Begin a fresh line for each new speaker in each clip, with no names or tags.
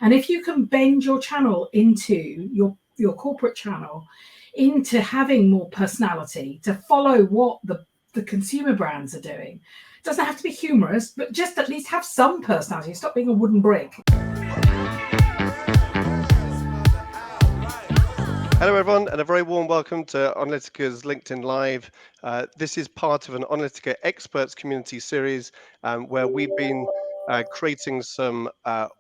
And if you can bend your channel into your corporate channel into having more personality to follow what the consumer brands are doing, it doesn't have to be humorous, but just at least have some personality. Stop being a wooden brick.
Hello everyone, and a very warm welcome to Analytica's LinkedIn Live. This is part of an Analytica Experts community series where we've been creating some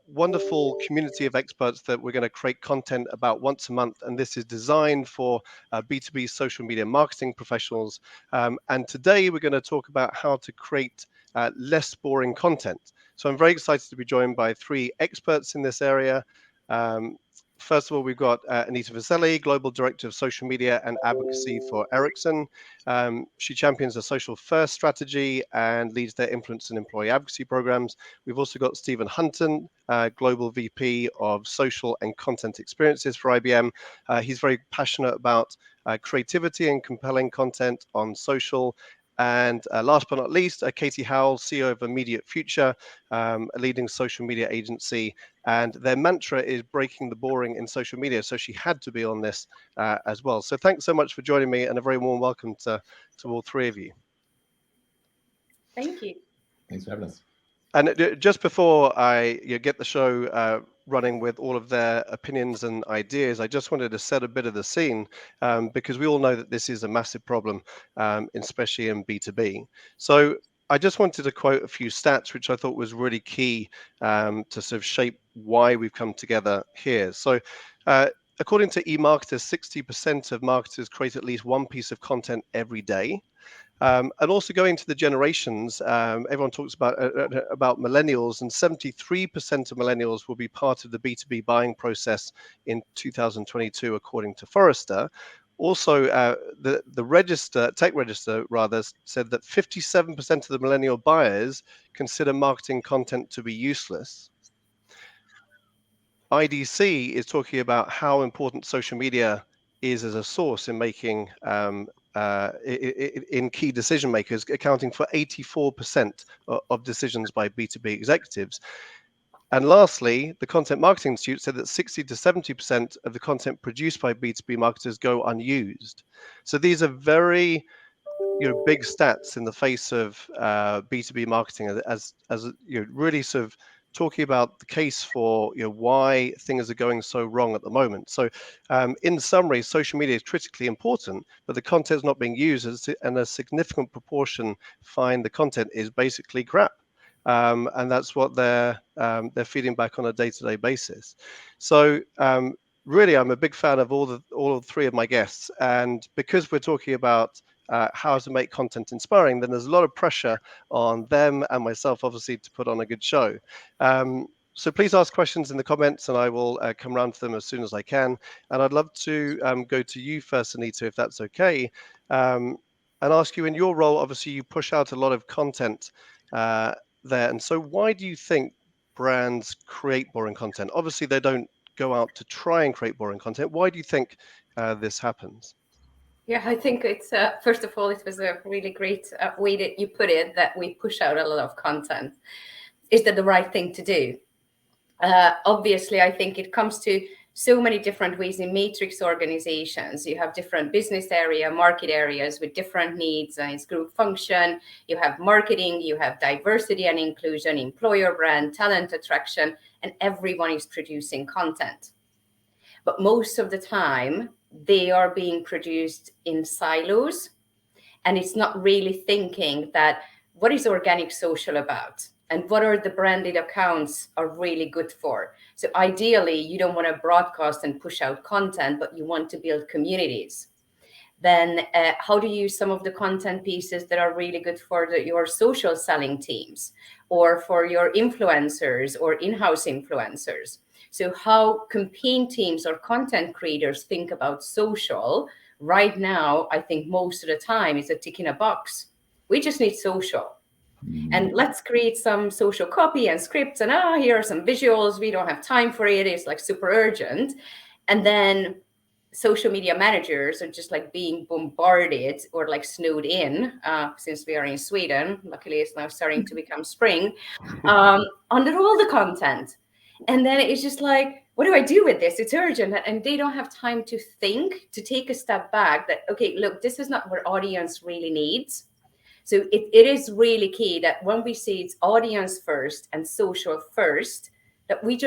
wonderful community of experts that we're going to create content about once a month, and this is designed for B2B social media marketing professionals. And today we're going to talk about how to create less boring content. So I'm very excited to be joined by three experts in this area. First of all, we've got Anita Vaselli, Global Director of Social Media and Advocacy for Ericsson. She champions a social first strategy and leads their influence and employee advocacy programs. We've also got Stephen Hunton, Global VP of Social and Content Experiences for IBM. He's very passionate about creativity and compelling content on social. And last but not least, Katie Howell, CEO of Immediate Future, a leading social media agency. And their mantra is breaking the boring in social media. So she had to be on this as well. So thanks so much for joining me, and a very warm welcome to all three of you.
Thank you.
Thanks for having us.
And just before I get the show running with all of their opinions and ideas, I just wanted to set a bit of the scene because we all know that this is a massive problem, especially in B2B. So I just wanted to quote a few stats, which I thought was really key to sort of shape why we've come together here. So according to eMarketer, 60% of marketers create at least one piece of content every day. And also going to the generations, everyone talks about millennials, and 73% of millennials will be part of the B2B buying process in 2022, according to Forrester. Also, the Tech Register rather said that 57% of the millennial buyers consider marketing content to be useless. IDC is talking about how important social media is as a source in making in key decision makers, accounting for 84% of decisions by B2B executives. And lastly, the Content Marketing Institute said that 60 to 70% of the content produced by B2B marketers go unused. So these are very big stats in the face of B2B marketing as really sort of talking about the case for why things are going so wrong at the moment. So in summary, social media is critically important, but the content is not being used, and a significant proportion find the content is basically crap. And that's what they're feeding back on a day-to-day basis. So really, I'm a big fan of all three of my guests, and because we're talking about how to make content inspiring, then there's a lot of pressure on them and myself, obviously, to put on a good show. So please ask questions in the comments, and I will come around to them as soon as I can. And I'd love to go to you first, Anita, if that's okay, and ask you, in your role, obviously, you push out a lot of content there. And so why do you think brands create boring content? Obviously, they don't go out to try and create boring content. Why do you think this happens?
Yeah, I think it's, first of all, it was a really great way that you put it, that we push out a lot of content. Is that the right thing to do? Obviously, I think it comes to so many different ways in matrix organizations. You have different business area, market areas with different needs, and it's group function. You have marketing, you have diversity and inclusion, employer brand, talent attraction, and everyone is producing content. But most of the time, they are being produced in silos, and it's not really thinking that what is organic social about and what are the branded accounts are really good for. So ideally, you don't want to broadcast and push out content, but you want to build communities. Then how to use some of the content pieces that are really good for your social selling teams or for your influencers or in-house influencers. So how campaign teams or content creators think about social right now, I think most of the time is a tick in a box. We just need social. And let's create some social copy and scripts, and here are some visuals. We don't have time for it. It's like super urgent. And then social media managers are just like being bombarded or like snowed in, since we are in Sweden. Luckily, it's now starting to become spring, under all the content. And then it's just like, what do I do with this? It's urgent. And they don't have time to think, to take a step back that, okay, look, this is not what audience really needs. So it is really key that when we say it's audience first and social first, that we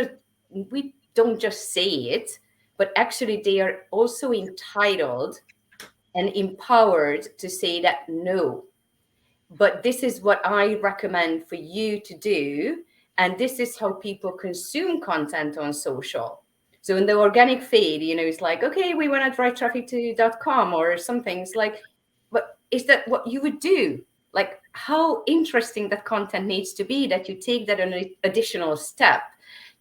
don't just say it, but actually they are also entitled and empowered to say that no, but this is what I recommend for you to do. And this is how people consume content on social. So in the organic feed, it's like, okay, we want to drive traffic to .com or something. It's like, but is that what you would do? Like, how interesting that content needs to be that you take that an additional step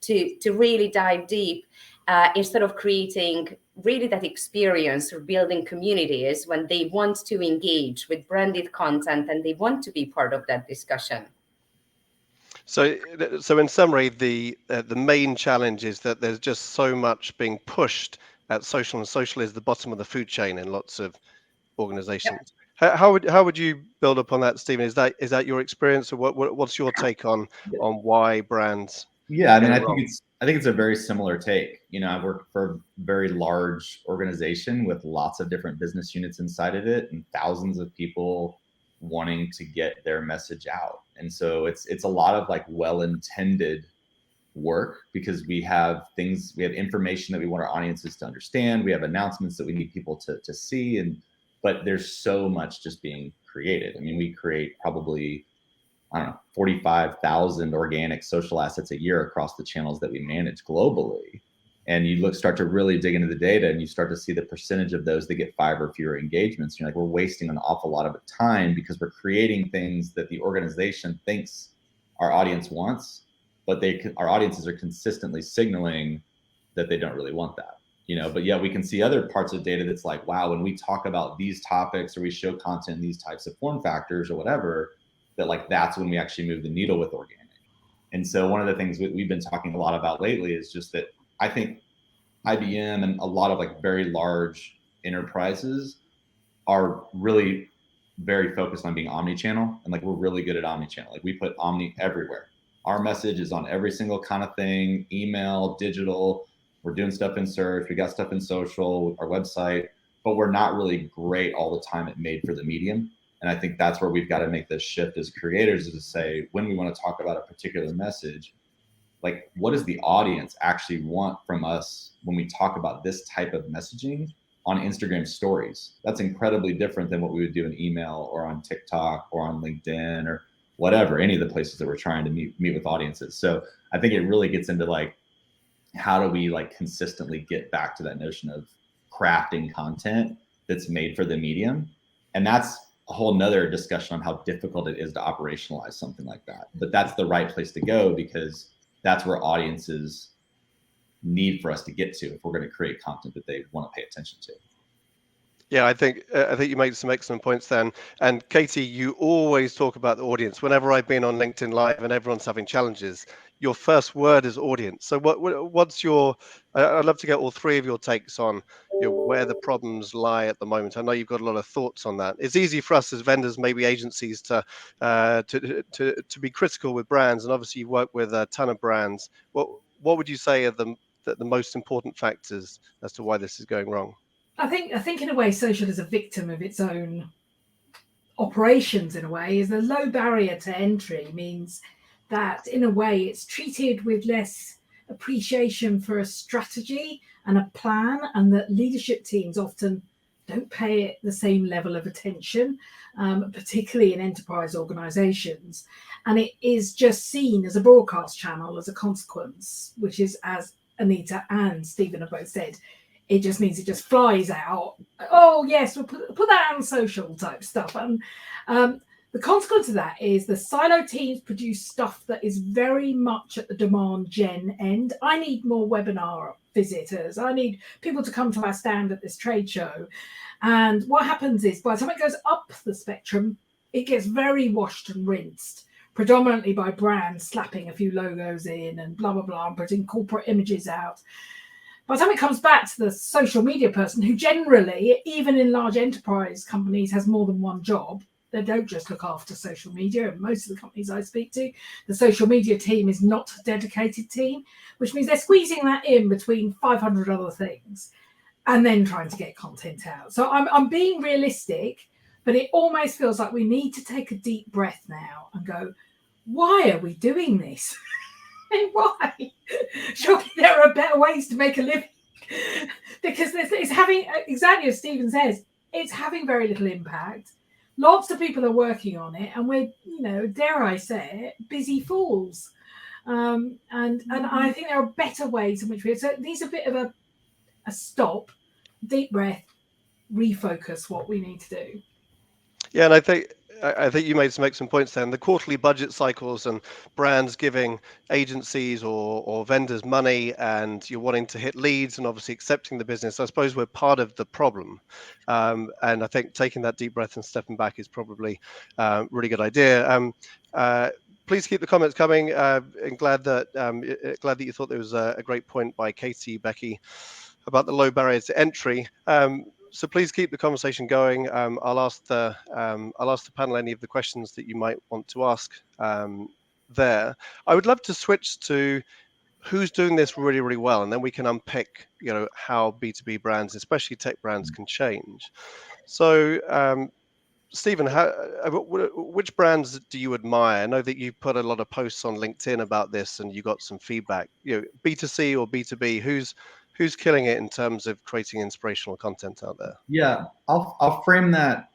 to really dive deep, instead of creating really that experience or building communities when they want to engage with branded content and they want to be part of that discussion.
So in summary, the main challenge is that there's just so much being pushed at social, and social is the bottom of the food chain in lots of organizations. Yep. How would you build upon that, Stephen? Is that your experience, or what's your take on why brands?
Yeah, I mean, I think it's a very similar take. I've worked for a very large organization with lots of different business units inside of it and thousands of people wanting to get their message out. And so it's a lot of like well-intended work, because we have information that we want our audiences to understand. We have announcements that we need people to see, but there's so much just being created. I mean, we create probably, I don't know, 45,000 organic social assets a year across the channels that we manage globally. And you start to really dig into the data, and you start to see the percentage of those that get 5 or fewer engagements. You're like, we're wasting an awful lot of time because we're creating things that the organization thinks our audience wants, but our audiences are consistently signaling that they don't really want that. But yet we can see other parts of data that's like, wow, when we talk about these topics or we show content in these types of form factors or whatever, that's when we actually move the needle with organic. And so one of the things we've been talking a lot about lately is just that I think IBM and a lot of like very large enterprises are really very focused on being omni-channel, and like we're really good at omni-channel. Like we put omni everywhere. Our message is on every single kind of thing: email, digital. We're doing stuff in search. We got stuff in social, our website, but we're not really great all the time at made for the medium. And I think that's where we've got to make this shift as creators, is to say, when we want to talk about a particular message, like what does the audience actually want from us when we talk about this type of messaging on Instagram stories? That's incredibly different than what we would do in email or on TikTok or on LinkedIn or whatever, any of the places that we're trying to meet with audiences. So I think it really gets into like, how do we like consistently get back to that notion of crafting content that's made for the medium? And that's a whole nother discussion on how difficult it is to operationalize something like that. But that's the right place to go, because that's where audiences need for us to get to if we're going to create content that they want to pay attention to.
Yeah, I think you make some excellent points then. And Katie, you always talk about the audience. Whenever I've been on LinkedIn Live and everyone's having challenges, your first word is audience. So what's your? I'd love to get all three of your takes on where the problems lie at the moment. I know you've got a lot of thoughts on that. It's easy for us as vendors, maybe agencies, to be critical with brands, and obviously you work with a ton of brands. What would you say are the most important factors as to why this is going wrong?
I think in a way, social is a victim of its own operations. In a way, is the low barrier to entry means that in a way it's treated with less appreciation for a strategy and a plan, and that leadership teams often don't pay it the same level of attention, particularly in enterprise organizations. And it is just seen as a broadcast channel as a consequence, which is, as Anita and Stephen have both said, it just means it just flies out. Oh yes, we'll put that on social type stuff. And the consequence of that is the silo teams produce stuff that is very much at the demand gen end. I need more webinar visitors. I need people to come to our stand at this trade show. And what happens is, by the time it goes up the spectrum, it gets very washed and rinsed, predominantly by brands slapping a few logos in and blah, blah, blah, and putting corporate images out. By the time it comes back to the social media person, who generally, even in large enterprise companies, has more than one job, They don't just look after social media. And most of the companies I speak to, the social media team is not a dedicated team, which means they're squeezing that in between 500 other things and then trying to get content out. So I'm being realistic, but it almost feels like we need to take a deep breath now and go, why are we doing this? Why? Surely there are better ways to make a living. Because it's having, exactly as Stephen says, it's having very little impact. Lots of people are working on it, and we're, dare I say it, busy fools. And I think there are better ways in which so these are a bit of a stop, deep breath, refocus what we need to do.
Yeah, and I think you made some excellent points there. And the quarterly budget cycles and brands giving agencies or vendors money, and you're wanting to hit leads and obviously accepting the business. I suppose we're part of the problem. And I think taking that deep breath and stepping back is probably a really good idea. Please keep the comments coming. And glad that you thought there was a great point by Katie, Becky, about the low barriers to entry. So please keep the conversation going. I'll ask the panel any of the questions that you might want to ask there. I would love to switch to who's doing this really, really well, and then we can unpick, how B2B brands, especially tech brands, can change. So, Stephen, which brands do you admire? I know that you put a lot of posts on LinkedIn about this, and you got some feedback. B2C or B2B, who's killing it in terms of creating inspirational content out there?
Yeah, I'll frame that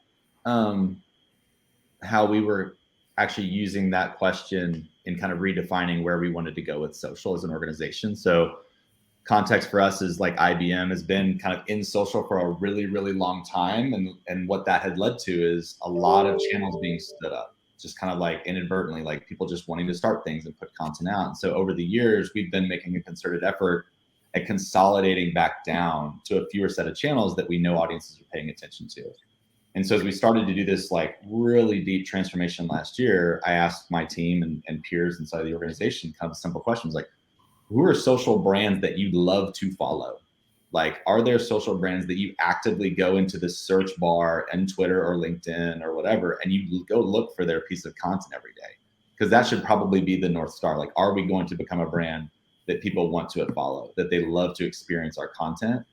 how we were actually using that question in kind of redefining where we wanted to go with social as an organization. So context for us is like IBM has been kind of in social for a really, really long time. And what that had led to is a lot of channels being stood up, just kind of like inadvertently, like people just wanting to start things and put content out. And so over the years, we've been making a concerted effort at consolidating back down to a fewer set of channels that we know audiences are paying attention to. And so as we started to do this like really deep transformation last year, I asked my team and peers inside the organization kind of simple questions like, who are social brands that you'd love to follow? Like, are there social brands that you actively go into the search bar and Twitter or LinkedIn or whatever, and you go look for their piece of content every day? Because that should probably be the North Star. Like, are we going to become a brand that people want to follow, that they love to experience our content?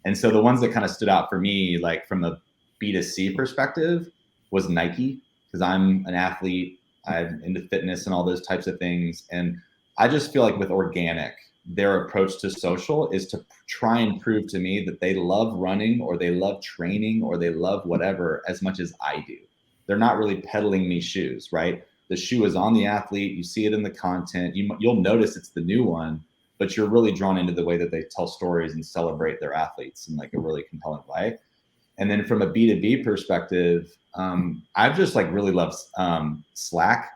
And so the ones that kind of stood out for me, like from a B2C perspective, was Nike, because I'm an athlete, I'm into fitness and all those types of things. And I just feel like with organic, their approach to social is to try and prove to me that they love running or they love training or they love whatever as much as I do. They're not really peddling me shoes, right? The shoe is on the athlete. You see it in the content. You'll notice it's the new one, but you're really drawn into the way that they tell stories and celebrate their athletes in like a really compelling way. And then from a B2B perspective, I've just like really loved Slack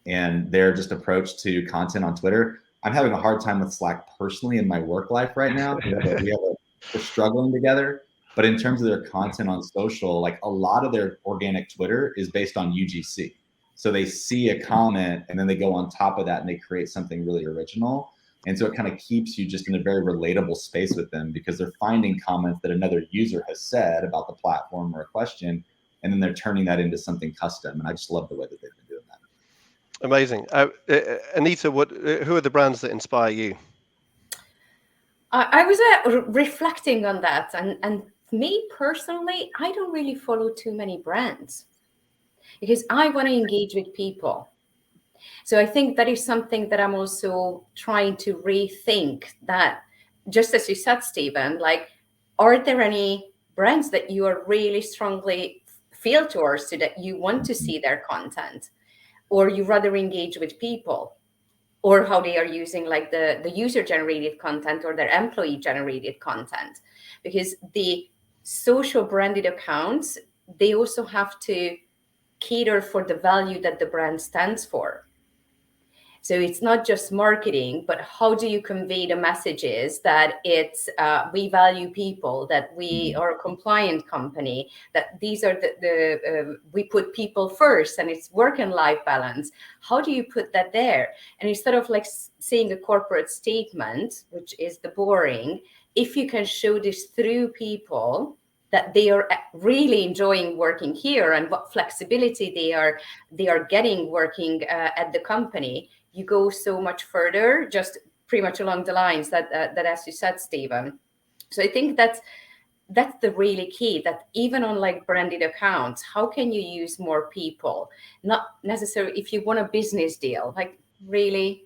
and their just approach to content on Twitter. I'm having a hard time with Slack personally in my work life right now. We're struggling together. But in terms of their content on social, like a lot of their organic Twitter is based on UGC. So they see a comment and then they go on top of that and they create something really original. And so it kind of keeps you just in a very relatable space with them because they're finding comments that another user has said about the platform or a question, and then they're turning that into something custom. And I just love the way that they've been doing that.
Amazing. Anita, who are the brands that inspire you?
I was reflecting on that, and me personally, I don't really follow too many brands because I want to engage with people. So I think that is something that I'm also trying to rethink, that just as you said, Stephen, like, are there any brands that you are really strongly feel towards so that you want to see their content, or you rather engage with people, or how they are using like the user generated content or their employee generated content? Because the social branded accounts, they also have to cater for the value that the brand stands for. So it's not just marketing, but how do you convey the messages that it's we value people, that we are a compliant company, that these are we put people first, and it's work and life balance. How do you put that there? And instead of like saying a corporate statement, which is the boring, if you can show this through people, that they are really enjoying working here and what flexibility they are getting working at the company, you go so much further, just pretty much along the lines that as you said, Stephen. So I think that's the really key, that even on like branded accounts, how can you use more people? Not necessarily if you want a business deal, like really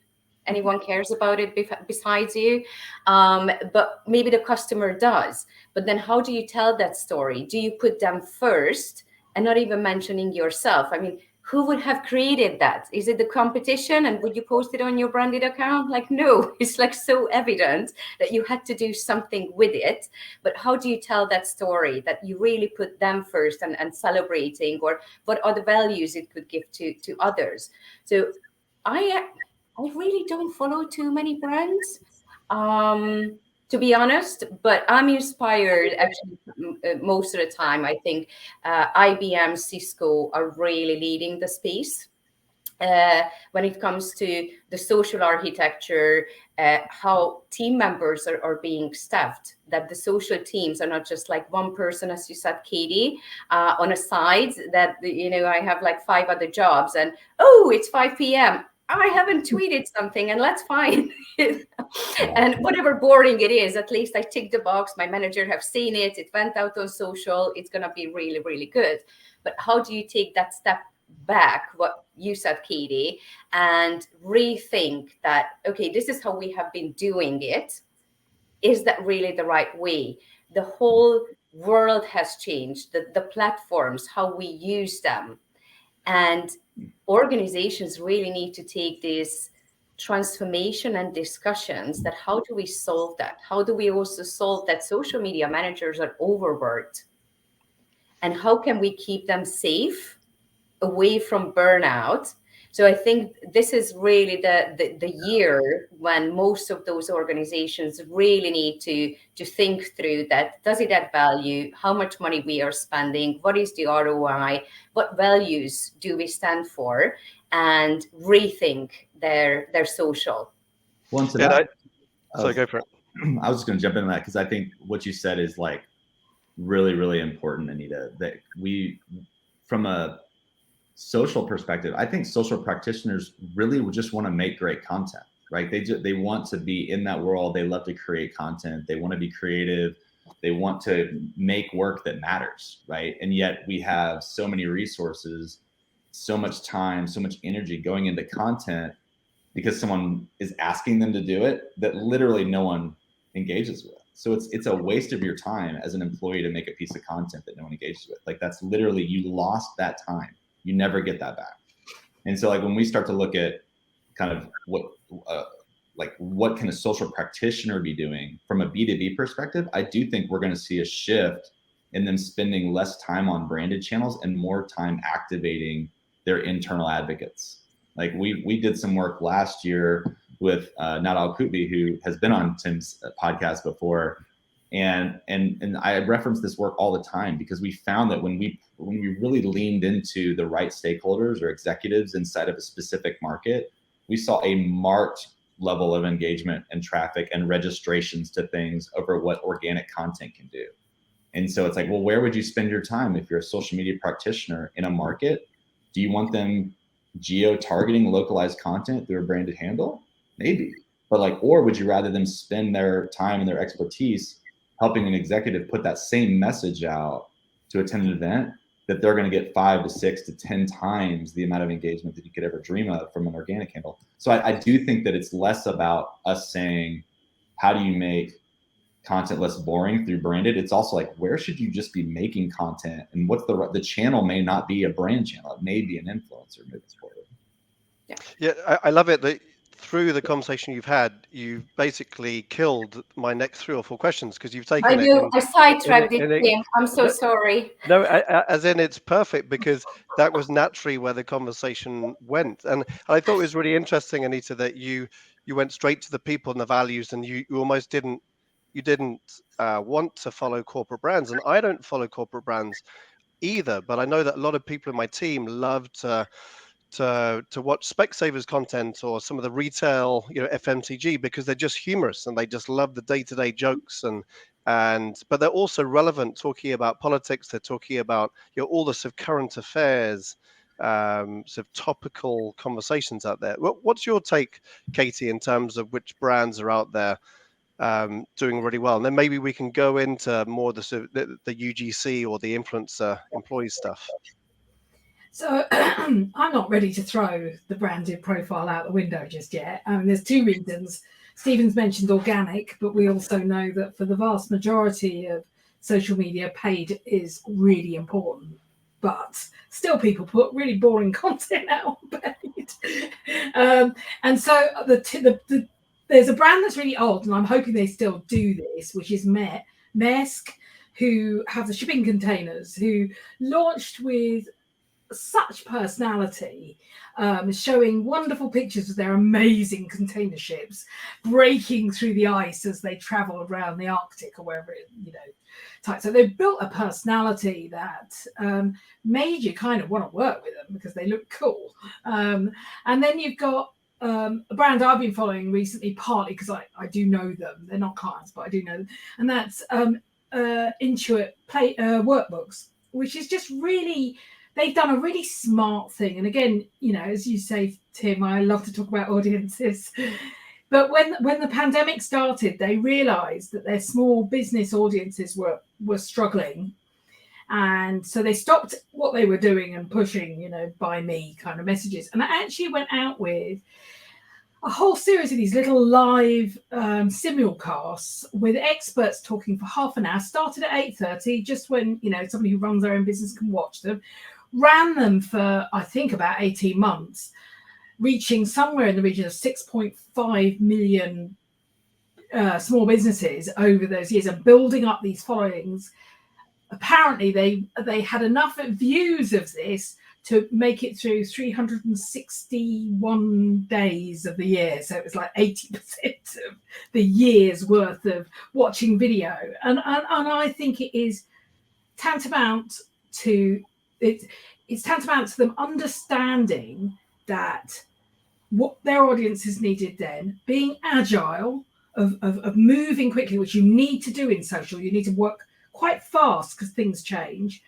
anyone cares about it besides you, but maybe the customer does. But then how do you tell that story? Do you put them first and not even mentioning yourself? I mean, who would have created that? Is it the competition, and would you post it on your branded account? Like, no, it's like so evident that you had to do something with it. But how do you tell that story, that you really put them first and celebrating, or what are the values it could give to others? So I really don't follow too many brands, to be honest, but I'm inspired actually most of the time. I think IBM, Cisco are really leading the space when it comes to the social architecture, how team members are being staffed, that the social teams are not just like one person, as you said, Katie, on a side, that, you know, I have like 5 other jobs and, oh, it's 5 p.m. I haven't tweeted something, and let's find it. And whatever boring it is, at least I tick the box. My manager have seen it. It went out on social. It's going to be really, really good. But how do you take that step back, what you said, Katie, and rethink that, okay, this is how we have been doing it. Is that really the right way? The whole world has changed, the platforms, how we use them. And organizations really need to take this transformation and discussions, that how do we solve that? How do we also solve that social media managers are overworked? And how can we keep them safe, away from burnout? So I think this is really the year when most of those organizations really need to think through that. Does it add value? How much money we are spending? What is the ROI? What values do we stand for? And rethink their social.
Once that,
so go for it.
I was just going to jump into that because I think what you said is like really, really important, Anita, that we, from a social perspective, I think social practitioners really just want to make great content, right? They want to be in that world. They love to create content. They want to be creative. They want to make work that matters, right? And yet we have so many resources, so much time, so much energy going into content because someone is asking them to do it that literally no one engages with. So it's a waste of your time as an employee to make a piece of content that no one engages with. Like, that's literally, you lost that time. You never get that back. And so like when we start to look at kind of what can a social practitioner be doing from a B2B perspective, I do think we're going to see a shift in them spending less time on branded channels and more time activating their internal advocates. Like we did some work last year with Nadal Kutbi, who has been on Tim's podcast before. And I reference this work all the time because we found that when we really leaned into the right stakeholders or executives inside of a specific market, we saw a marked level of engagement and traffic and registrations to things over what organic content can do. And so it's like, well, where would you spend your time if you're a social media practitioner in a market? Do you want them geo-targeting localized content through a branded handle? Maybe. But like, or would you rather them spend their time and their expertise helping an executive put that same message out to attend an event that they're going to get 5 to 6 to 10 times the amount of engagement that you could ever dream of from an organic handle? So I do think that it's less about us saying, how do you make content less boring through branded? It's also like, where should you just be making content, and what's the channel may not be a brand channel. It may be an influencer moving forward.
Yeah, I love it that through the conversation you've had, you've basically killed my next 3 or 4 questions because you've taken
I sidetracked it, Tim. I'm so sorry.
No, as in it's perfect because that was naturally where the conversation went. And I thought it was really interesting, Anita, that you went straight to the people and the values, and you almost didn't want to follow corporate brands. And I don't follow corporate brands either, but I know that a lot of people in my team love to watch Specsavers content or some of the retail, FMCG, because they're just humorous and they just love the day-to-day jokes and but they're also relevant, talking about politics. They're talking about all the sort of current affairs, sort of topical conversations out there. What's your take, Katie, in terms of which brands are out there doing really well? And then maybe we can go into more the sort of the UGC or the influencer employee stuff.
So I'm not ready to throw the branded profile out the window just yet. There's two reasons. Stephen's mentioned organic, but we also know that for the vast majority of social media, paid is really important. But still, people put really boring content out on paid. And so there's a brand that's really old, and I'm hoping they still do this, which is Maersk, who have the shipping containers, who launched with such personality, showing wonderful pictures of their amazing container ships breaking through the ice as they traveled around the Arctic or wherever type. So they've built a personality that made you kind of want to work with them because they look cool. And then you've got a brand I've been following recently, partly because I do know them. They're not clients, but I do know them, and that's Intuit workbooks, which is just really. They've done a really smart thing. And again, as you say, Tim, I love to talk about audiences. But when the pandemic started, they realized that their small business audiences were struggling. And so they stopped what they were doing and pushing, buy me kind of messages. And I actually went out with a whole series of these little live simulcasts with experts talking for half an hour. Started at 8:30, just when, somebody who runs their own business can watch them. Ran them for, I think, about 18 months, reaching somewhere in the region of 6.5 million small businesses over those years and building up these followings. Apparently, they had enough views of this to make it through 361 days of the year. So it was like 80% of the year's worth of watching video. And I think it is tantamount to... It's tantamount to them understanding that what their audiences needed then, being agile, of moving quickly, which you need to do in social. You need to work quite fast because things change,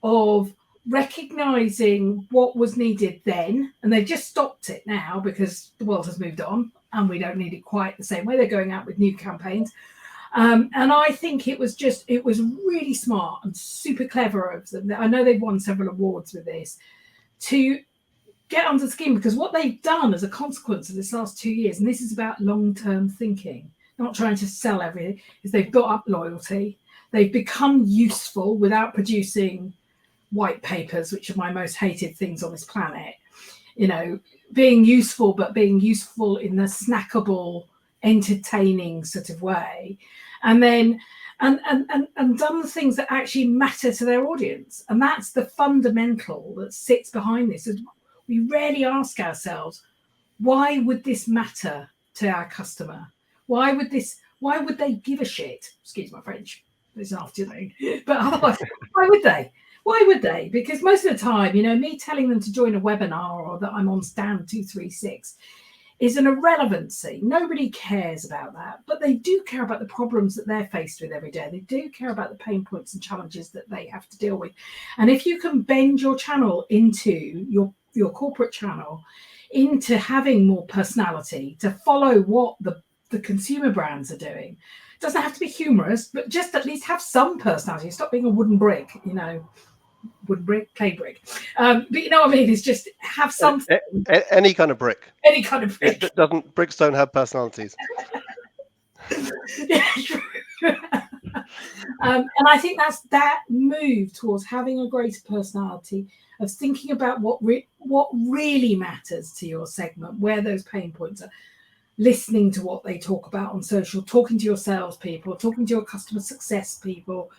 of recognizing what was needed then. And they've just stopped it now because the world has moved on and we don't need it quite the same way. They're going out with new campaigns. And I think it was really smart and super clever of them. I know they've won several awards with this to get under the skin, because what they've done as a consequence of this last 2 years, and this is about long-term thinking, not trying to sell everything, is they've built up loyalty. They've become useful without producing white papers, which are my most hated things on this planet. Being useful, but being useful in the snackable, entertaining sort of way, and then and done the things that actually matter to their audience. And that's the fundamental that sits behind this. Is we rarely ask ourselves, why would this matter to our customer? Why would they give a shit? Excuse my French, it's an afternoon. But otherwise, why would they? Why would they? Because most of the time, me telling them to join a webinar or that I'm on stand 236 is an irrelevancy. Nobody cares about that, but they do care about the problems that they're faced with every day. They do care about the pain points and challenges that they have to deal with. And if you can bend your channel into your corporate channel into having more personality to follow what the consumer brands are doing, it doesn't have to be humorous, but just at least have some personality. Stop being a wooden brick, wood brick, clay brick. But you know what I mean? It's just have something.
Any kind of brick.
Any kind of brick.
Bricks don't have personalities.
Yeah, true. And I think that's that move towards having a greater personality, of thinking about what really matters to your segment, where those pain points are, listening to what they talk about on social, talking to your salespeople, talking to your customer success people,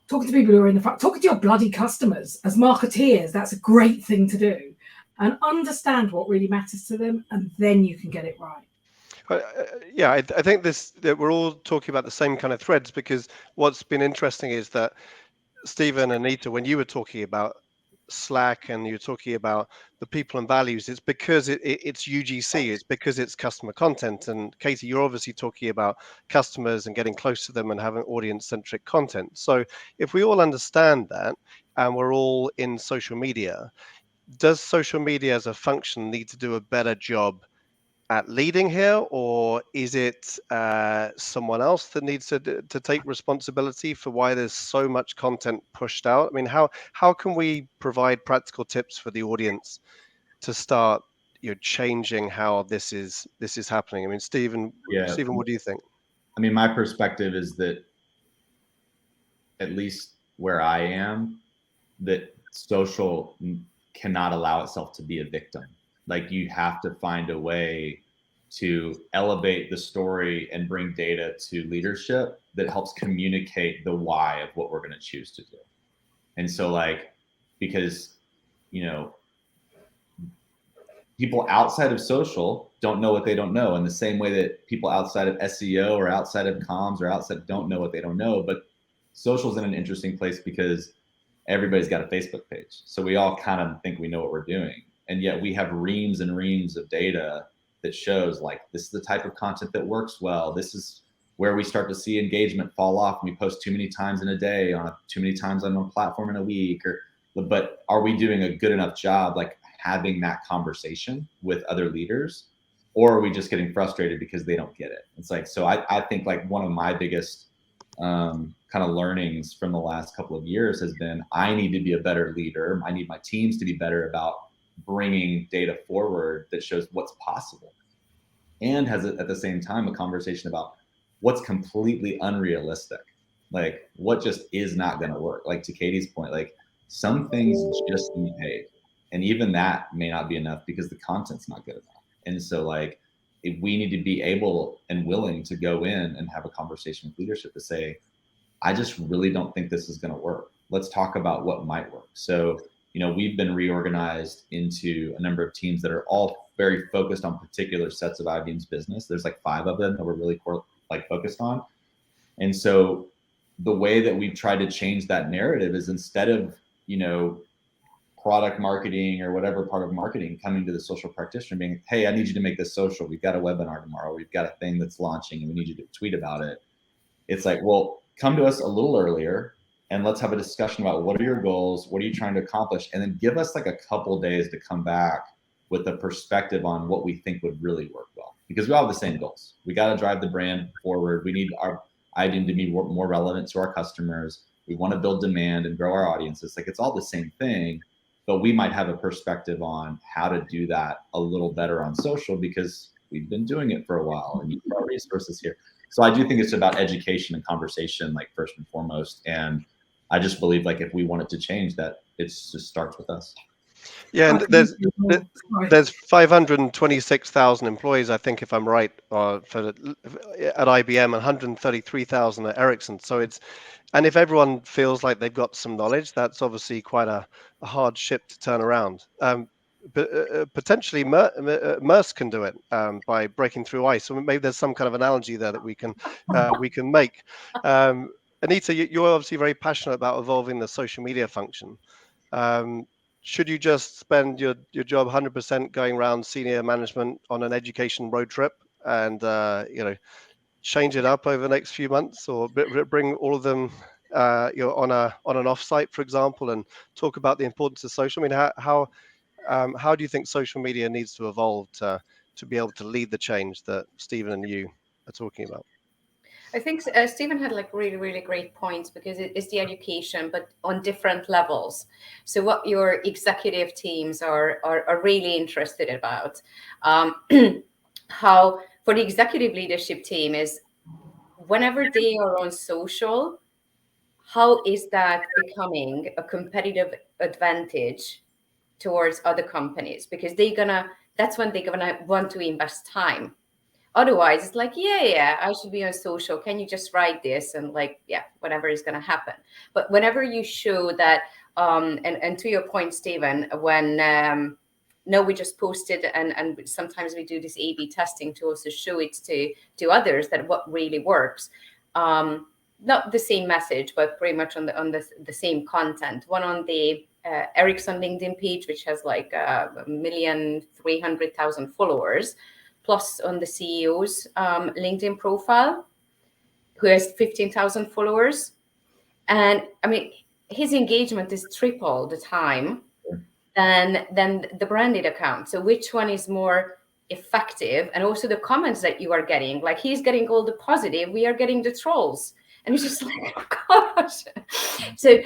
talking to people who are in the front, talking to your bloody customers. As marketeers, that's a great thing to do, and understand what really matters to them, and then you can get it right.
Yeah, I think that we're all talking about the same kind of threads, because what's been interesting is that Stephen and Anita, when you were talking about Slack and you're talking about the people and values, it's because it's UGC, it's because it's customer content. And Katie, you're obviously talking about customers and getting close to them and having audience-centric content. So if we all understand that and we're all in social media, does social media as a function need to do a better job at leading here, or is it someone else that needs to take responsibility for why there's so much content pushed out? I mean, how can we provide practical tips for the audience to start, changing how this is happening? I mean, Stephen, what do you think?
I mean, my perspective is that, at least where I am, that social cannot allow itself to be a victim. Like, you have to find a way to elevate the story and bring data to leadership that helps communicate the why of what we're going to choose to do. And so, like, because, people outside of social don't know what they don't know, in the same way that people outside of SEO or outside of comms or outside don't know what they don't know. But social's in an interesting place because everybody's got a Facebook page. So we all kind of think we know what we're doing. And yet we have reams and reams of data that shows, like, this is the type of content that works well. This is where we start to see engagement fall off. We post too many times in a day, too many times on a platform in a week. But are we doing a good enough job, like, having that conversation with other leaders? Or are we just getting frustrated because they don't get it? It's like, so I think, like, one of my biggest kind of learnings from the last couple of years has been, I need to be a better leader. I need my teams to be better about bringing data forward that shows what's possible, and has at the same time a conversation about what's completely unrealistic, like what just is not going to work. Like, to Katie's point, like, some things just need paid, and even that may not be enough because the content's not good enough. And so, like, we need to be able and willing to go in and have a conversation with leadership to say, I just really don't think this is going to work. Let's talk about what might work. So, we've been reorganized into a number of teams that are all very focused on particular sets of IBM's business. There's like 5 of them that we're really focused on. And so the way that we've tried to change that narrative is, instead of, product marketing or whatever part of marketing coming to the social practitioner being, hey, I need you to make this social. We've got a webinar tomorrow. We've got a thing that's launching and we need you to tweet about it. It's like, well, come to us a little earlier and let's have a discussion about what are your goals? What are you trying to accomplish? And then give us like a couple days to come back with a perspective on what we think would really work well. Because we all have the same goals. We got to drive the brand forward. We need our IBM to be more relevant to our customers. We want to build demand and grow our audiences. Like, it's all the same thing, but we might have a perspective on how to do that a little better on social because we've been doing it for a while and you've got resources here. So I do think it's about education and conversation, like, first and foremost. And I just believe, like, if we want it to change, that it just starts with us.
Yeah, and there's 526,000 employees, I think, if I'm right, at IBM, and 133,000 at Ericsson. So and if everyone feels like they've got some knowledge, that's obviously quite a hard ship to turn around. But potentially Maersk can do it by breaking through ice. So maybe there's some kind of analogy there that we can make. Anita, you're obviously very passionate about evolving the social media function. Should you just spend your job 100% going around senior management on an education road trip and change it up over the next few months, or bring all of them on an offsite, for example, and talk about the importance of social? I mean, how do you think social media needs to evolve to be able to lead the change that Stephen and you are talking about?
I think Stephen had like really, really great points, because it's the education, but on different levels. So what your executive teams are really interested about, how for the executive leadership team is, whenever they are on social, how is that becoming a competitive advantage towards other companies? Because that's when they're gonna want to invest time. Otherwise, it's like, yeah, I should be on social. Can you just write this? And like, yeah, whatever is going to happen. But whenever you show that, and to your point, Stephen, when no, we just posted, and sometimes we do this A/B testing to also show it to others that what really works. not the same message, but pretty much on the same content. One on the Ericsson LinkedIn page, which has like 1,300,000 followers, plus on the CEO's LinkedIn profile, who has 15,000 followers. And I mean, his engagement is triple the time than the branded account. So which one is more effective? And also the comments that you are getting, like he's getting all the positive, we are getting the trolls. And it's just like, oh gosh. So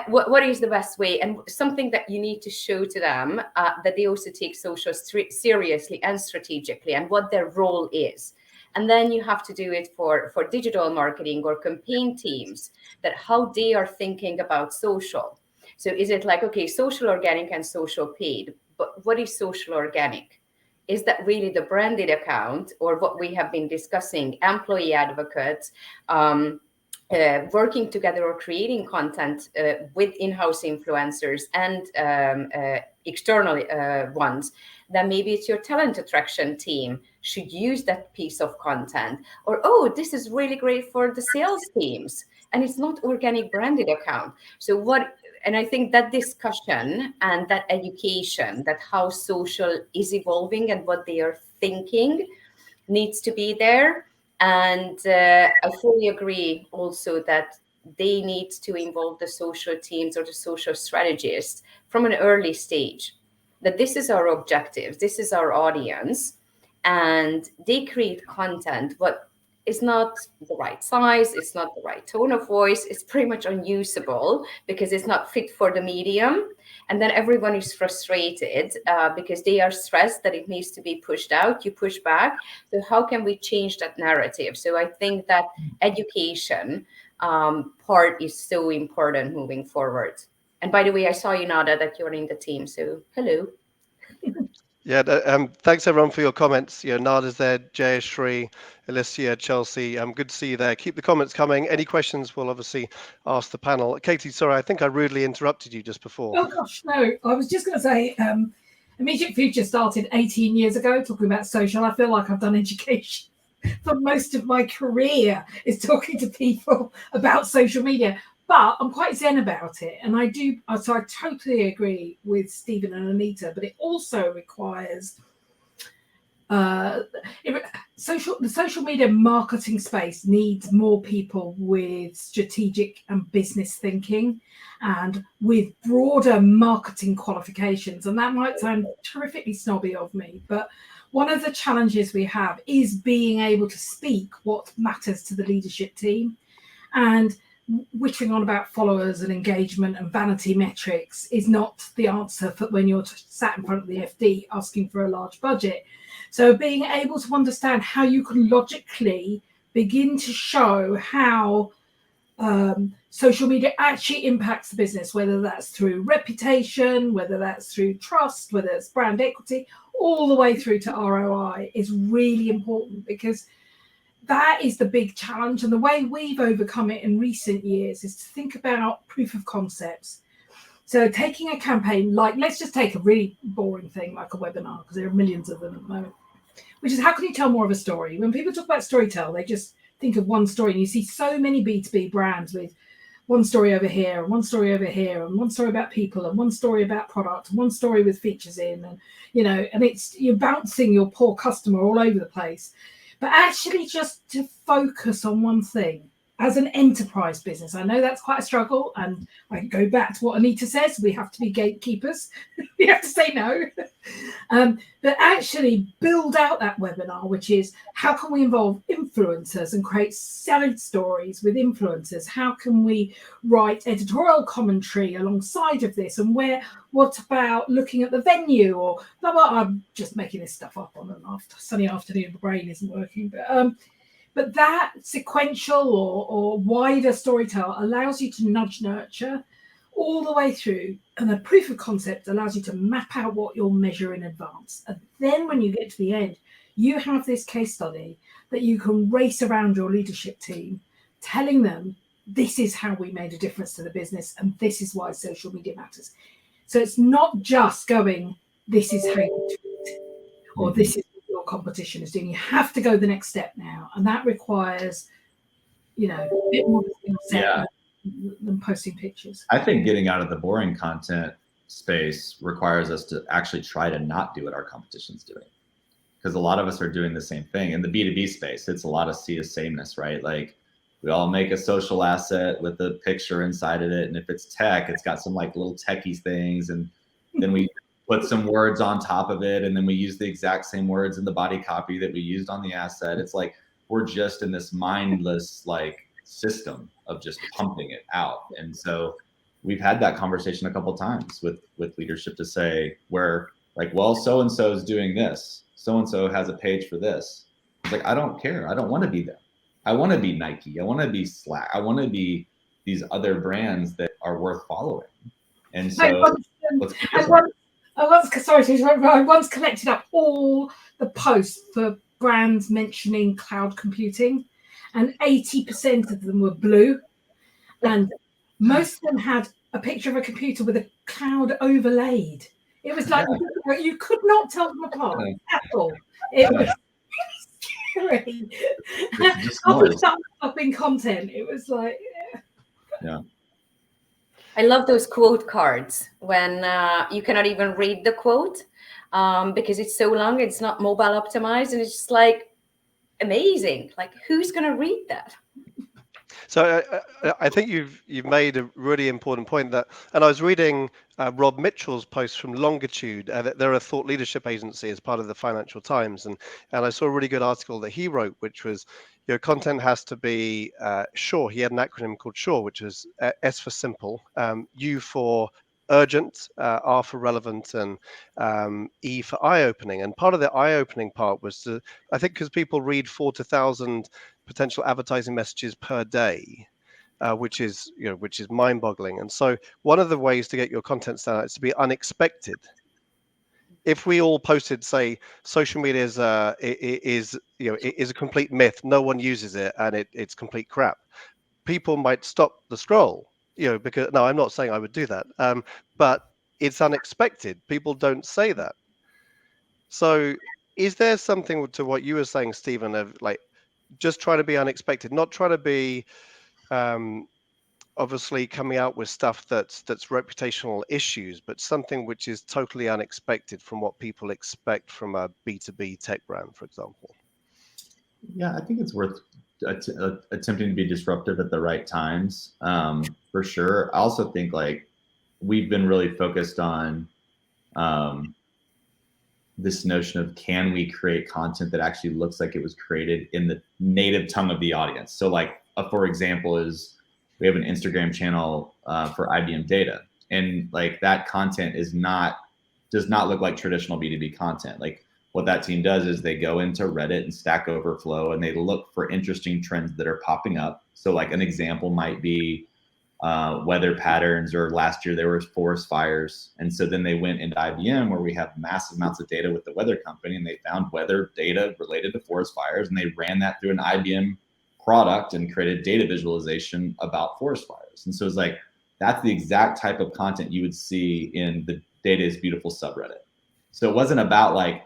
what is the best way? And something that you need to show to them that they also take social seriously and strategically, and what their role is. And then you have to do it for digital marketing or campaign teams, that how they are thinking about social. So is it like, okay, social organic and social paid, but what is social organic? Is that really the branded account, or what we have been discussing, employee advocates, working together or creating content with in-house influencers and external ones? Then maybe it's your talent attraction team should use that piece of content. Or, oh, this is really great for the sales teams, and it's not organic branded account. So what, and I think that discussion and that education, that how social is evolving and what they are thinking needs to be there. And I fully agree also that they need to involve the social teams or the social strategists from an early stage, that this is our objective, this is our audience, and they create content but it's not the right size, it's not the right tone of voice, it's pretty much unusable because it's not fit for the medium. And then everyone is frustrated because they are stressed that it needs to be pushed out. You push back. So how can we change that narrative? So I think that education part is so important moving forward. And by the way, I saw you, Nada, that you're in the team. So hello.
Yeah, thanks everyone for your comments. Nada's there, Jayashri, Alicia, Chelsea. Good to see you there. Keep the comments coming. Any questions, we'll obviously ask the panel. Katie, sorry, I think I rudely interrupted you just before.
Oh gosh, no. I was just going to say, Immediate Future started 18 years ago talking about social. I feel like I've done education for most of my career is talking to people about social media. But I'm quite zen about it. And I totally agree with Stephen and Anita, but it also requires the social media marketing space needs more people with strategic and business thinking and with broader marketing qualifications. And that might sound terrifically snobby of me, but one of the challenges we have is being able to speak what matters to the leadership team. And whittering on about followers and engagement and vanity metrics is not the answer for when you're sat in front of the FD asking for a large budget. So being able to understand how you can logically begin to show how social media actually impacts the business, whether that's through reputation, whether that's through trust, whether it's brand equity, all the way through to ROI is really important, because that is the big challenge. And the way we've overcome it in recent years is to think about proof of concepts. So taking a campaign, like let's just take a really boring thing like a webinar, because there are millions of them at the moment, which is how can you tell more of a story? When people talk about storytell, they just think of one story. And you see so many B2B brands with one story over here and one story over here and one story about people and one story about product and one story with features in, and and you're bouncing your poor customer all over the place. But actually just to focus on one thing as an enterprise business. I know that's quite a struggle, and I go back to what Anita says, we have to be gatekeepers. We have to say no. But actually build out that webinar, which is how can we involve influencers and create salad stories with influencers? How can we write editorial commentary alongside of this? And what about looking at the venue or blah, blah, I'm just making this stuff up on an sunny afternoon, the brain isn't working. But that sequential or wider storytell allows you to nudge nurture all the way through. And the proof of concept allows you to map out what you'll measure in advance. And then when you get to the end, you have this case study that you can race around your leadership team, telling them this is how we made a difference to the business and this is why social media matters. So it's not just going, this is how you do it, or this is what your competition is doing. You have to go the next step now. And that requires, a bit more
Yeah.
than posting pictures.
I think getting out of the boring content space requires us to actually try to not do what our competition's doing. Because a lot of us are doing the same thing. In the B2B space, it's a lot of sea of sameness, right? Like we all make a social asset with a picture inside of it. And if it's tech, it's got some like little techie things. And then we put some words on top of it. And then we use the exact same words in the body copy that we used on the asset. It's like, we're just in this mindless like system of just pumping it out. And so we've had that conversation a couple of times with leadership to say where like, well, so-and-so is doing this. So-and-so has a page for this. It's like, I don't care. I don't want to be them. I want to be Nike. I want to be Slack. I want to be these other brands that are worth following. And so
I once collected up all the posts for brands mentioning cloud computing, and 80% of them were blue. And most of them had a picture of a computer with a cloud overlaid. It was like you could not tell them apart at all. It was scary. After stopping content, it was like,
yeah.
I love those quote cards when you cannot even read the quote because it's so long. It's not mobile optimized, and it's just like amazing. Like, who's going to read that?
So I think you've made a really important point that, and I was reading Rob Mitchell's post from Longitude. They're a thought leadership agency as part of the Financial Times, and I saw a really good article that he wrote, which was, content has to be SURE. He had an acronym called SURE, which was S for simple, U for urgent, R for relevant, and E for eye-opening. And part of the eye-opening part was to, I think, because people read 4,000 potential advertising messages per day, which is mind-boggling. And so one of the ways to get your content stand out is to be unexpected. If we all posted, say, social media is a complete myth, no one uses it, and it's complete crap, people might stop the scroll. Because no, I'm not saying I would do that, but it's unexpected. People don't say that. So, is there something to what you were saying, Stephen, of like, just try to be unexpected, not try to be obviously coming out with stuff that's reputational issues, but something which is totally unexpected from what people expect from a B2B tech brand, for example?
Yeah, I think it's worth attempting to be disruptive at the right times, for sure. I also think like we've been really focused on this notion of, can we create content that actually looks like it was created in the native tongue of the audience? So like, for example, is we have an Instagram channel for IBM data, and like that content does not look like traditional B2B content. Like what that team does is they go into Reddit and Stack Overflow and they look for interesting trends that are popping up. So like an example might be weather patterns, or last year there was forest fires. And so then they went into IBM, where we have massive amounts of data with the weather company, and they found weather data related to forest fires, and they ran that through an IBM product and created data visualization about forest fires. And so it's like, that's the exact type of content you would see in the Data is Beautiful subreddit. So it wasn't about like,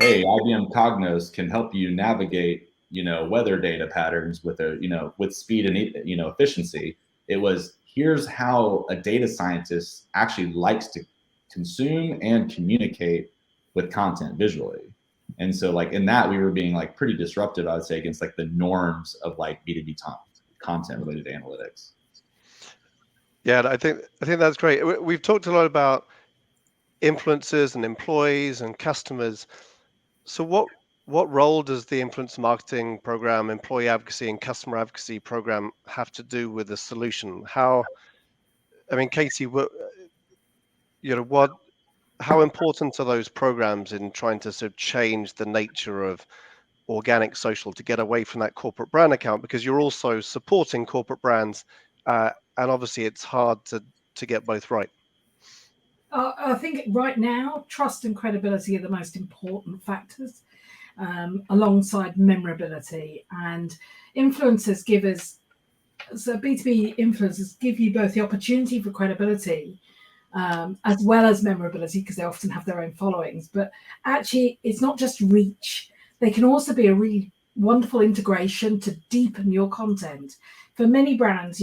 hey, IBM Cognos can help you navigate, weather data patterns with with speed and, efficiency. It was, here's how a data scientist actually likes to consume and communicate with content visually. And so like in that, we were being like pretty disruptive, I would say, against like the norms of like B2B content related to analytics.
Yeah, I think that's great. We've talked a lot about influencers and employees and customers. So what role does the influencer marketing program, employee advocacy and customer advocacy program have to do with the solution? Katie, how important are those programs in trying to sort of change the nature of organic social to get away from that corporate brand account? Because you're also supporting corporate brands, and obviously it's hard to get both right.
I think right now, trust and credibility are the most important factors, alongside memorability. And influencers give us, so B2B influencers give you both the opportunity for credibility as well as memorability, because they often have their own followings. But actually, it's not just reach. They can also be a really wonderful integration to deepen your content. For many brands,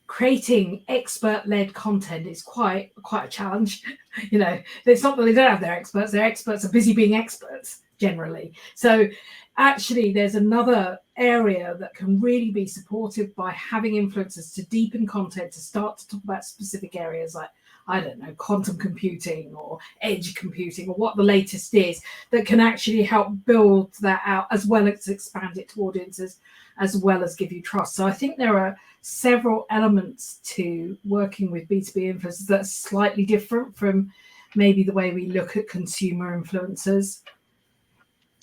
creating expert-led content is quite a challenge. It's not that they don't have their experts are busy being experts generally. So actually there's another area that can really be supported by having influencers to deepen content, to start to talk about specific areas like, I don't know, quantum computing or edge computing, or what the latest is, that can actually help build that out, as well as expand it to audiences, as well as give you trust. So I think there are several elements to working with B2B influencers that's slightly different from maybe the way we look at consumer influencers.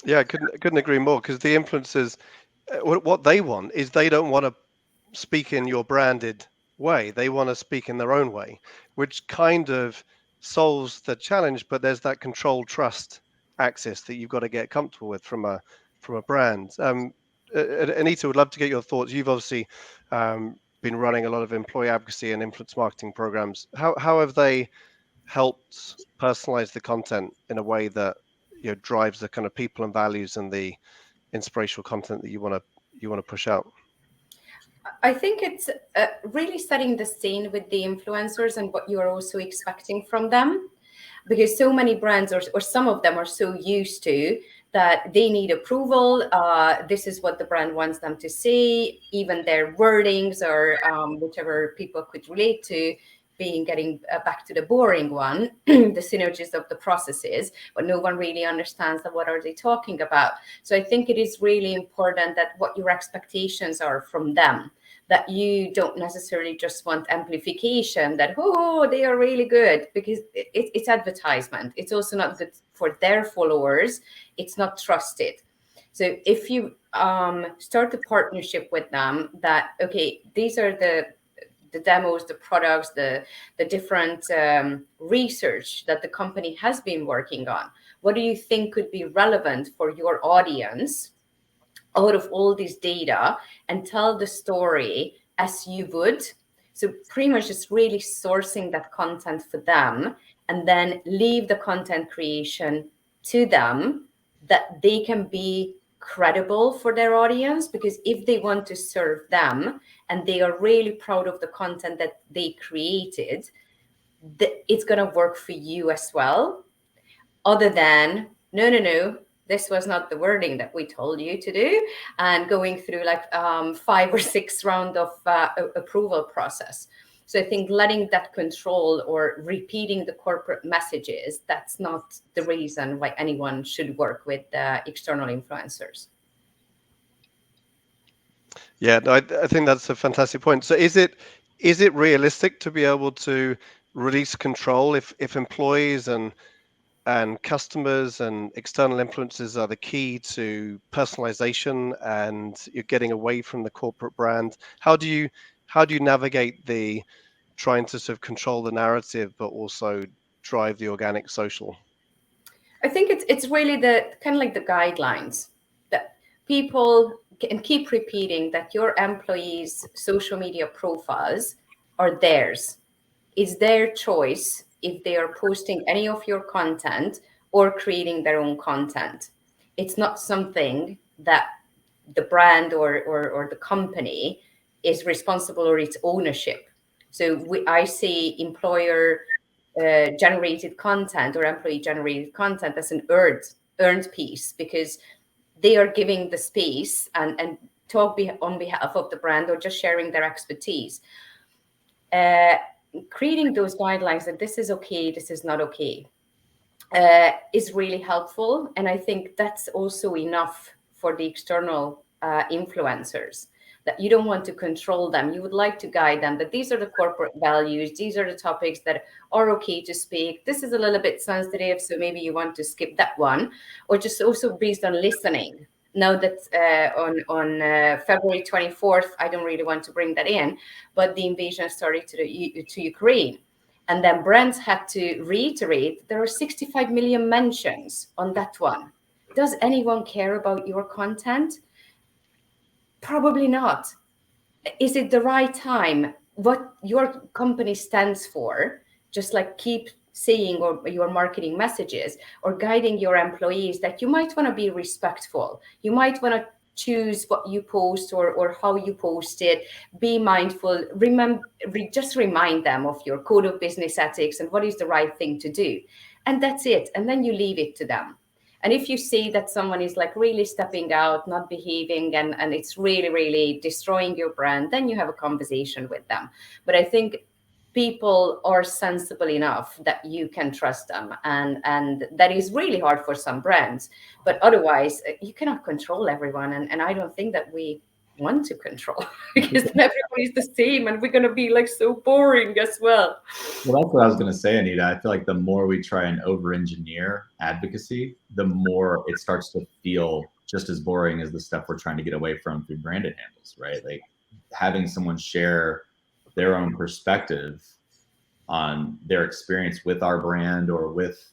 Yeah, I couldn't agree more, because the influencers, what they want is, they don't want to speak in your branded way. They want to speak in their own way, which kind of solves the challenge. But there's that control trust axis that you've got to get comfortable with from a brand. Anita, would love to get your thoughts. You've obviously been running a lot of employee advocacy and influence marketing programs. How have they helped personalize the content in a way that drives the kind of people and values and the inspirational content that you want to push out?
I think it's really setting the scene with the influencers and what you are also expecting from them, because so many brands, or some of them, are so used to that they need approval. This is what the brand wants them to say. Even their wordings, or whichever people could relate to, getting back to the boring one, the synergies of the processes, but no one really understands that what are they talking about. So I think it is really important that what your expectations are from them, that you don't necessarily just want amplification, that, oh, they are really good, because it's advertisement. It's also not good for their followers. It's not trusted. So if you start a partnership with them, that, okay, these are the demos, the products, the different research that the company has been working on. What do you think could be relevant for your audience out of all this data, and tell the story as you would? So pretty much just really sourcing that content for them, and then leave the content creation to them, that they can be credible for their audience. Because if they want to serve them and they are really proud of the content that they created, it's going to work for you as well. Other than, no, this was not the wording that we told you to do, and going through like 5 or 6 round of approval process. So I think letting that control, or repeating the corporate messages, that's not the reason why anyone should work with external influencers.
Yeah, no, I think that's a fantastic point. So is it realistic to be able to release control if employees and customers and external influences are the key to personalization, and you're getting away from the corporate brand? How do you navigate the trying to sort of control the narrative but also drive the organic social?
I think it's really the kind of like the guidelines that people can keep repeating, that your employees' social media profiles are theirs. It's their choice if they are posting any of your content or creating their own content. It's not something that the brand or the company is responsible, or its ownership. So I see employer generated content or employee generated content as an earned piece, because they are giving the space and talk on behalf of the brand, or just sharing their expertise. Creating those guidelines that this is okay, this is not okay, is really helpful. And I think that's also enough for the external influencers, that you don't want to control them. You would like to guide them, that these are the corporate values, these are the topics that are okay to speak. This is a little bit sensitive, so maybe you want to skip that one, or just also based on listening. Now that on February 24th, I don't really want to bring that in, but the invasion started to Ukraine. And then brands had to reiterate there are 65 million mentions on that one. Does anyone care about your content? Probably not. Is it the right time? What your company stands for, just like keep saying or your marketing messages, or guiding your employees that you might want to be respectful. You might want to choose what you post or how you post it. Be mindful. Just remind them of your code of business ethics and what is the right thing to do. And that's it. And then you leave it to them. And if you see that someone is like really stepping out, not behaving, and it's really, really destroying your brand, then you have a conversation with them. But I think people are sensible enough that you can trust them. And that is really hard for some brands. But otherwise, you cannot control everyone. And I don't think that we want to control because then everybody's the same and we're going to be like so boring as well.
Well, that's what I was going to say, Anita. I feel like the more we try and over-engineer advocacy, the more it starts to feel just as boring as the stuff we're trying to get away from through branded handles, right? Like having someone share their own perspective on their experience with our brand or with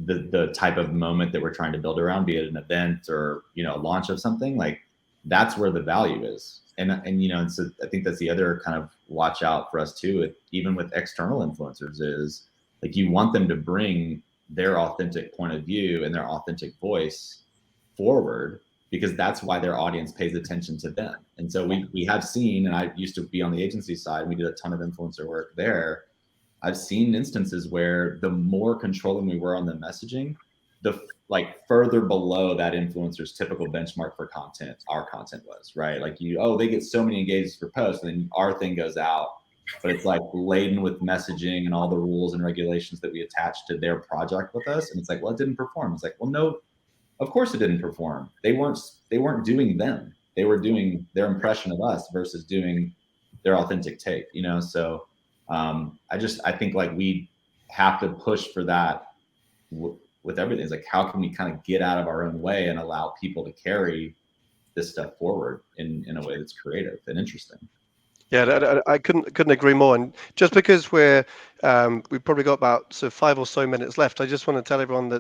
the type of moment that we're trying to build around, be it an event or, you know, a launch of something, like that's where the value is. And you know, and so I think that's the other kind of watch out for us too, even with external influencers, is like you want them to bring their authentic point of view and their authentic voice forward, because that's why their audience pays attention to them. And so we have seen, and I used to be on the agency side, we did a ton of influencer work there. I've seen instances where the more controlling we were on the messaging, the like further below that influencer's typical benchmark for content, our content was, right? Like they get so many engagements per post, and then our thing goes out, but it's like laden with messaging and all the rules and regulations that we attach to their project with us. And it's like, well, it didn't perform. It's like, well, no, of course it didn't perform. They weren't doing them. They were doing their impression of us versus doing their authentic take, you know? So I think like we have to push for that with everything. It's like, how can we kind of get out of our own way and allow people to carry this stuff forward in a way that's creative and interesting?
Yeah, I couldn't agree more. And just because we've probably got about 5 or so minutes left, I just want to tell everyone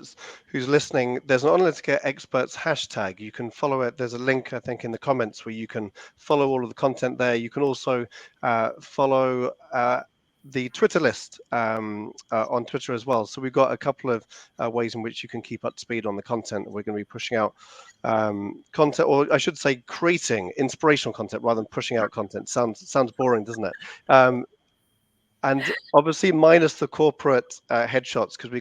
who's listening, there's an Analytica Experts hashtag. You can follow it. There's a link, I think, in the comments where you can follow all of the content there. You can also follow the Twitter list on Twitter as well. So we've got a couple of ways in which you can keep up to speed on the content. We're going to be pushing out content, or I should say creating inspirational content rather than pushing out content. Sounds boring, doesn't it? And obviously minus the corporate headshots, because we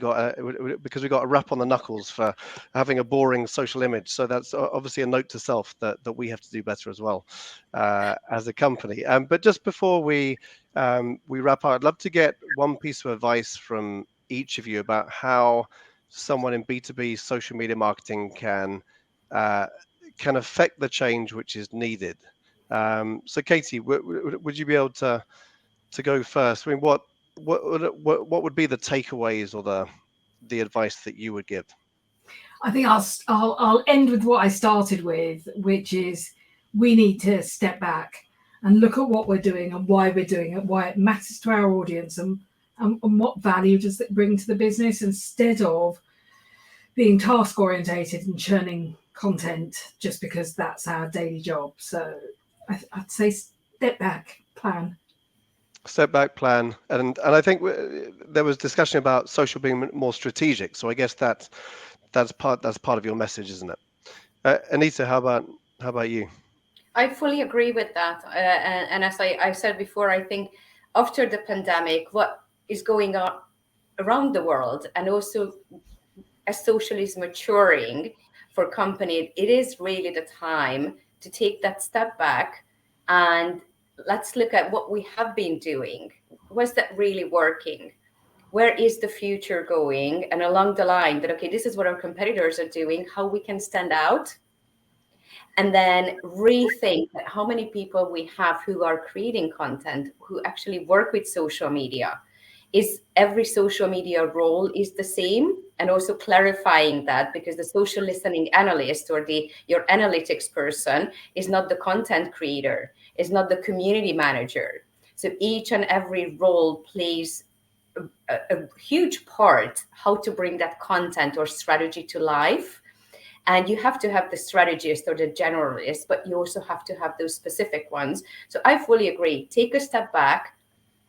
got a rap on the knuckles for having a boring social image. So that's obviously a note to self that we have to do better as well as a company. But just before we wrap up, I'd love to get one piece of advice from each of you about how someone in B2B social media marketing can affect the change which is needed. So Katie, would you be able to go first? I mean, what would be the takeaways or the advice that you would give?
I think I'll end with what I started with, which is we need to step back and look at what we're doing and why we're doing it, why it matters to our audience, and what value does it bring to the business, instead of being task orientated and churning content just because that's our daily job. So I'd say step back, plan.
Step back, plan, and I think there was discussion about social being more strategic. So I guess that's part of your message, isn't it? Anita, how about you?
I fully agree with that. And as I said before, I think after the pandemic, what is going on around the world, and also as social is maturing for companies, it is really the time to take that step back and let's look at what we have been doing. Was that really working? Where is the future going? And along the line that, okay, this is what our competitors are doing, how we can stand out. And then rethink how many people we have who are creating content, who actually work with social media. Is every social media role is the same? And also clarifying that, because the social listening analyst or your analytics person is not the content creator, is not the community manager. So each and every role plays a huge part how to bring that content or strategy to life. And you have to have the strategist or the generalist, but you also have to have those specific ones. So I fully agree. Take a step back,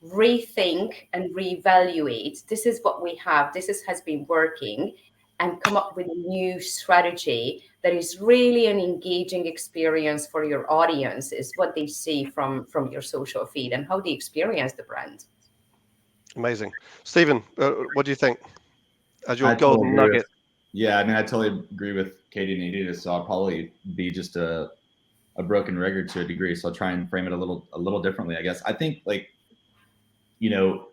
rethink and reevaluate. This is what we have. Has been working, and come up with a new strategy that is really an engaging experience for your audience, is what they see from your social feed and how they experience the brand.
Amazing. Stephen, what do you think as your
I totally
golden
agree
nugget?
Yeah, I mean, I totally agree with Katie and Anita. So I'll probably be just a broken record to a degree. So I'll try and frame it a little differently, I guess. I think, like, you know,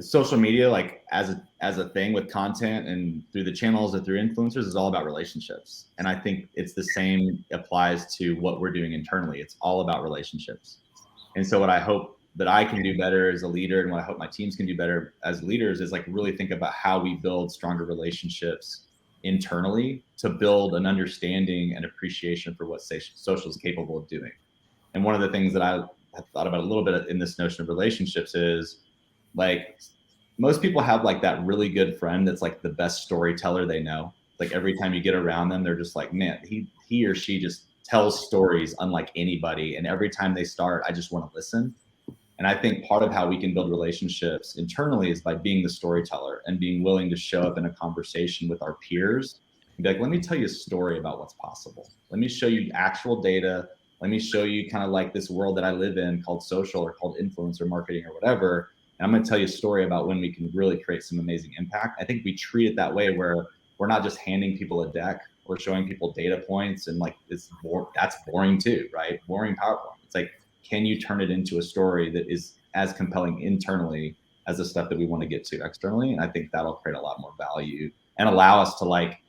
social media, like as a thing with content and through the channels and through influencers, is all about relationships. And I think it's the same applies to what we're doing internally. It's all about relationships. And so what I hope that I can do better as a leader, and what I hope my teams can do better as leaders, is like really think about how we build stronger relationships internally to build an understanding and appreciation for what social is capable of doing. And one of the things that I have thought about a little bit in this notion of relationships is, like, most people have like that really good friend that's like the best storyteller they know. Like every time you get around them, they're just like, man, he or she just tells stories unlike anybody. And every time they start, I just want to listen. And I think part of how we can build relationships internally is by being the storyteller and being willing to show up in a conversation with our peers and be like, let me tell you a story about what's possible. Let me show you actual data. Let me show you kind of like this world that I live in called social, or called influencer marketing, or whatever. And I'm going to tell you a story about when we can really create some amazing impact. I think we treat it that way, where we're not just handing people a deck or showing people data points and like that's boring too, right? Boring PowerPoint. It's like, can you turn it into a story that is as compelling internally as the stuff that we want to get to externally? And I think that'll create a lot more value and allow us to like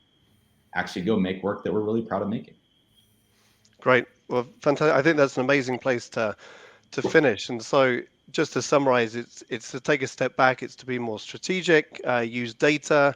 actually go make work that we're really proud of making.
Great. Well, fantastic. I think that's an amazing place to finish. And so, just to summarize, it's to take a step back. It's to be more strategic, use data,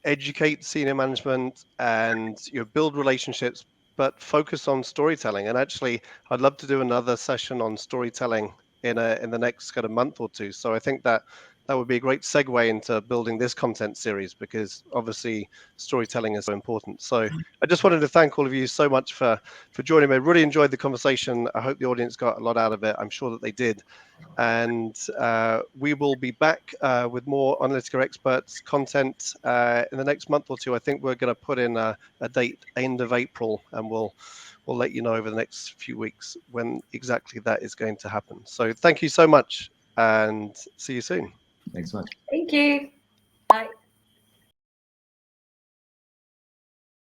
educate senior management, and build relationships, but focus on storytelling. And actually, I'd love to do another session on storytelling in the next kind of month or two. So I think that would be a great segue into building this content series, because obviously storytelling is so important. So I just wanted to thank all of you so much for joining me. I really enjoyed the conversation. I hope the audience got a lot out of it. I'm sure that they did. And we will be back with more Analytica Experts content in the next month or two. I think we're going to put in a date, end of April, and we'll let you know over the next few weeks when exactly that is going to happen. So thank you so much, and see you soon.
Thanks so much.
Thank you.